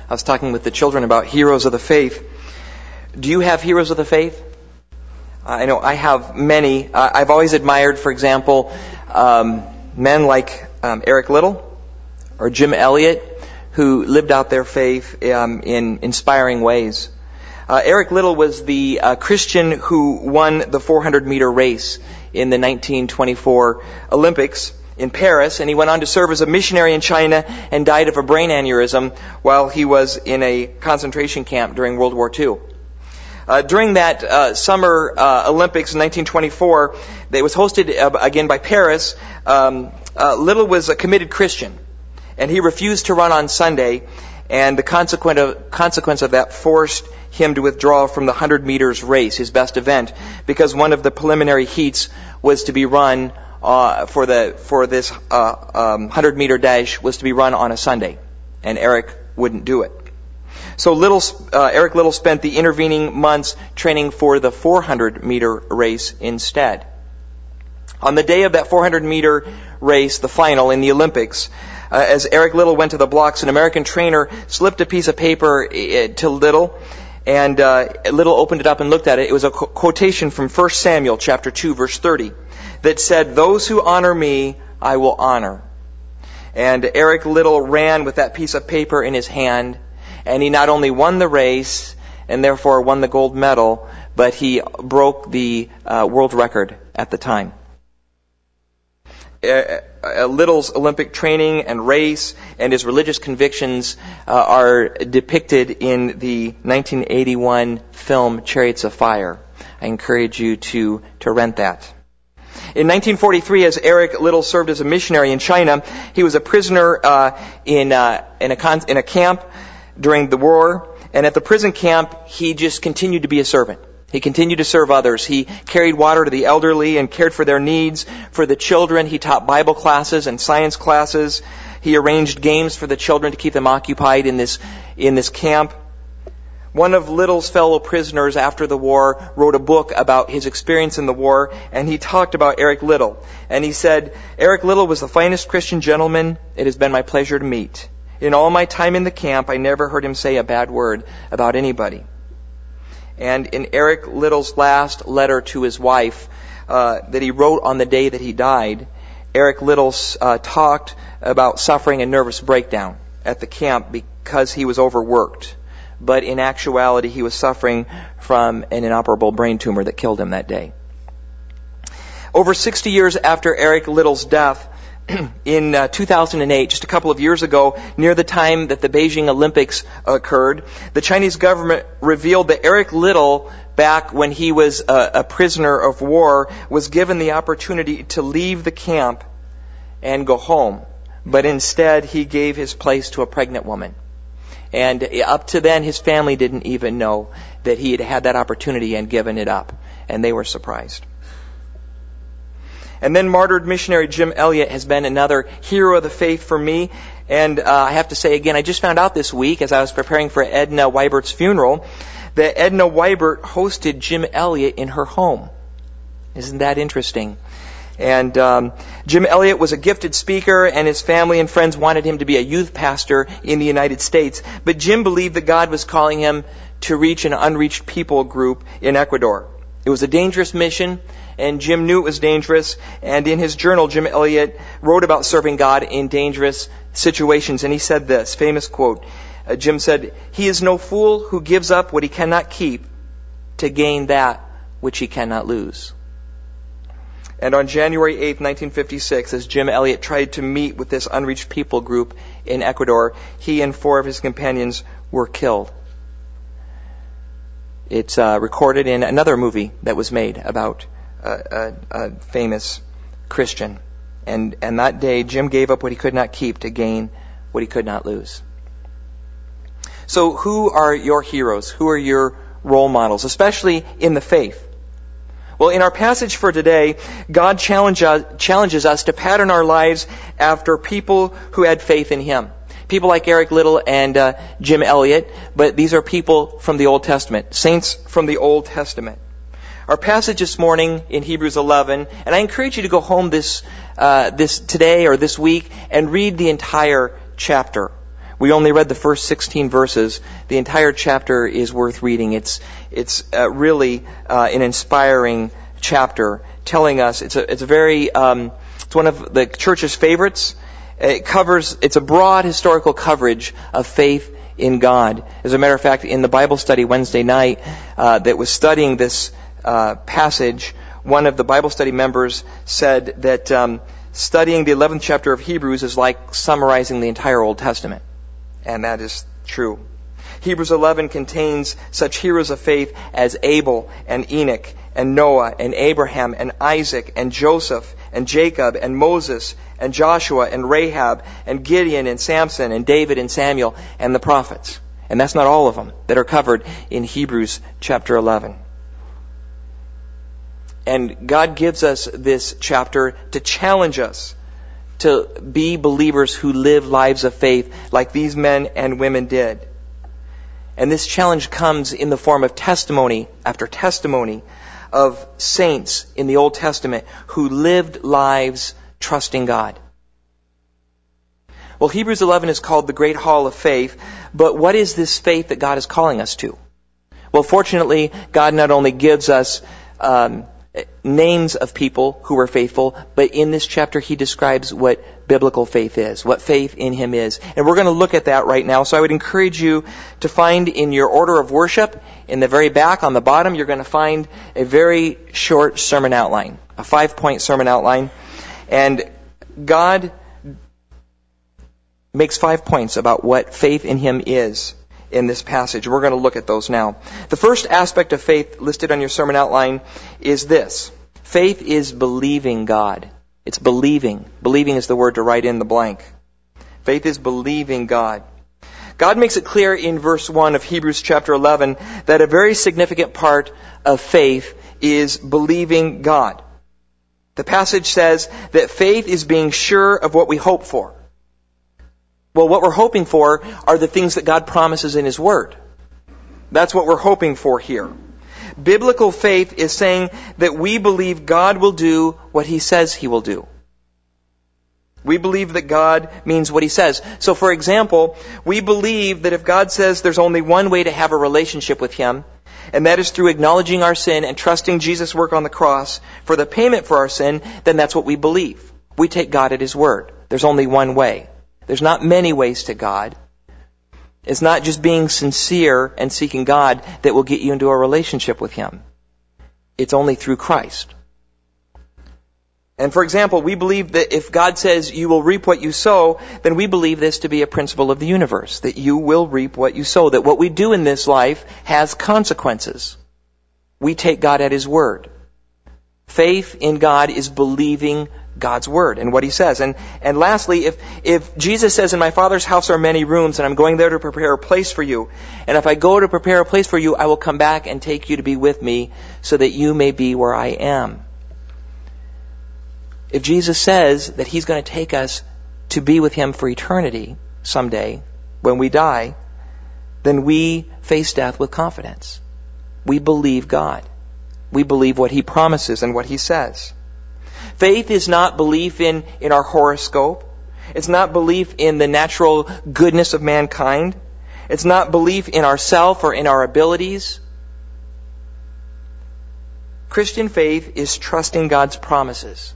I was talking with the children about heroes of the faith. Do you have heroes of the faith? I know I have many. I've always admired, for example, men like Eric Liddell or Jim Elliot, who lived out their faith in inspiring ways. Eric Liddell was the Christian who won the 400-meter race in the 1924 Olympics in Paris, and he went on to serve as a missionary in China and died of a brain aneurysm while he was in a concentration camp during World War II. During that summer Olympics in 1924, that was hosted again by Paris, Liddell was a committed Christian, and he refused to run on Sunday, and the consequence of that forced him to withdraw from the 100 meters race, his best event, because one of the preliminary heats was to be run for this 100 meter dash was to be run on a Sunday, and Eric wouldn't do it. So Eric Liddell spent the intervening months training for the 400 meter race instead. On the day of that 400 meter race, the final in the Olympics, as Eric Liddell went to the blocks, an American trainer slipped a piece of paper to Liddell, and Liddell opened it up and looked at it. It was a quotation from 1 Samuel chapter 2, verse 30, that said, "Those who honor me, I will honor." And Eric Liddell ran with that piece of paper in his hand, and he not only won the race and therefore won the gold medal, but he broke the world record at the time. Liddell's Olympic training and race and his religious convictions are depicted in the 1981 film Chariots of Fire. I encourage you to rent that. In 1943, as Eric Liddell served as a missionary in China, he was a prisoner in a camp during the war, and at the prison camp, he just continued to be a servant. He continued to serve others. He carried water to the elderly and cared for their needs. For the children, he taught Bible classes and science classes. He arranged games for the children to keep them occupied in this camp. One of Liddell's fellow prisoners after the war wrote a book about his experience in the war, and he talked about Eric Liddell. And he said, "Eric Liddell was the finest Christian gentleman it has been my pleasure to meet. In all my time in the camp, I never heard him say a bad word about anybody." And in Eric Liddell's last letter to his wife that he wrote on the day that he died, Eric Liddell talked about suffering a nervous breakdown at the camp because he was overworked. But in actuality, he was suffering from an inoperable brain tumor that killed him that day. Over 60 years after Eric Liddell's death, in 2008, just a couple of years ago, near the time that the Beijing Olympics occurred, the Chinese government revealed that Eric Liddell, back when he was a prisoner of war, was given the opportunity to leave the camp and go home. But instead, he gave his place to a pregnant woman. And up to then, his family didn't even know that he had had that opportunity and given it up. And they were surprised. And then martyred missionary Jim Elliot has been another hero of the faith for me. And I have to say again, I just found out this week as I was preparing for Edna Weibert's funeral that Edna Weibert hosted Jim Elliot in her home. Isn't that interesting? And Jim Elliot was a gifted speaker, and his family and friends wanted him to be a youth pastor in the United States. But Jim believed that God was calling him to reach an unreached people group in Ecuador. It was a dangerous mission, and Jim knew it was dangerous. And in his journal, Jim Elliot wrote about serving God in dangerous situations. And he said this, famous quote. Jim said, "He is no fool who gives up what he cannot keep to gain that which he cannot lose." And on January 8th, 1956, as Jim Elliot tried to meet with this unreached people group in Ecuador, he and 4 of his companions were killed. It's recorded in another movie that was made about a famous Christian. And that day, Jim gave up what he could not keep to gain what he could not lose. So who are your heroes? Who are your role models, especially in the faith? Well, in our passage for today, God challenges us to pattern our lives after people who had faith in Him. People like Eric Liddell and Jim Elliot, but these are people from the Old Testament, saints from the Old Testament. Our passage this morning in Hebrews 11, and I encourage you to go home this today or this week and read the entire chapter. We only read the first 16 verses. The entire chapter is worth reading. It's really an inspiring chapter, telling us it's one of the church's favorites. It's a broad historical coverage of faith in God. As a matter of fact, in the Bible study Wednesday night that was studying this passage, one of the Bible study members said that studying the 11th chapter of Hebrews is like summarizing the entire Old Testament. And that is true. Hebrews 11 contains such heroes of faith as Abel and Enoch and Noah and Abraham and Isaac and Joseph and Jacob and Moses and Joshua and Rahab and Gideon and Samson and David and Samuel and the prophets. And that's not all of them that are covered in Hebrews chapter 11. And God gives us this chapter to challenge us to be believers who live lives of faith like these men and women did. And this challenge comes in the form of testimony after testimony of saints in the Old Testament who lived lives trusting God. Well, Hebrews 11 is called the Great Hall of Faith, but what is this faith that God is calling us to? Well, fortunately, God not only gives us names of people who were faithful, but in this chapter he describes what biblical faith is, what faith in him is. And we're going to look at that right now. So I would encourage you to find in your order of worship, in the very back on the bottom, you're going to find a very short sermon outline, a 5-point sermon outline. And God makes 5 points about what faith in him is in this passage. We're going to look at those now. The first aspect of faith listed on your sermon outline is this. Faith is believing God. It's believing. Believing is the word to write in the blank. Faith is believing God. God makes it clear in verse 1 of Hebrews chapter 11 that a very significant part of faith is believing God. The passage says that faith is being sure of what we hope for. Well, what we're hoping for are the things that God promises in his word. That's what we're hoping for here. Biblical faith is saying that we believe God will do what he says he will do. We believe that God means what he says. So, for example, we believe that if God says there's only one way to have a relationship with him, and that is through acknowledging our sin and trusting Jesus' work on the cross for the payment for our sin, then that's what we believe. We take God at his word. There's only one way. There's not many ways to God. It's not just being sincere and seeking God that will get you into a relationship with him. It's only through Christ. And for example, we believe that if God says you will reap what you sow, then we believe this to be a principle of the universe, that you will reap what you sow, that what we do in this life has consequences. We take God at his word. Faith in God is believing God's word and what he says. And lastly, if Jesus says, in my Father's house are many rooms, and I'm going there to prepare a place for you, and if I go to prepare a place for you, I will come back and take you to be with me so that you may be where I am. If Jesus says that he's going to take us to be with him for eternity someday when we die, then we face death with confidence. We believe God. We believe what he promises and what he says. Faith is not belief in our horoscope. It's not belief in the natural goodness of mankind. It's not belief in ourself or in our abilities. Christian faith is trusting God's promises.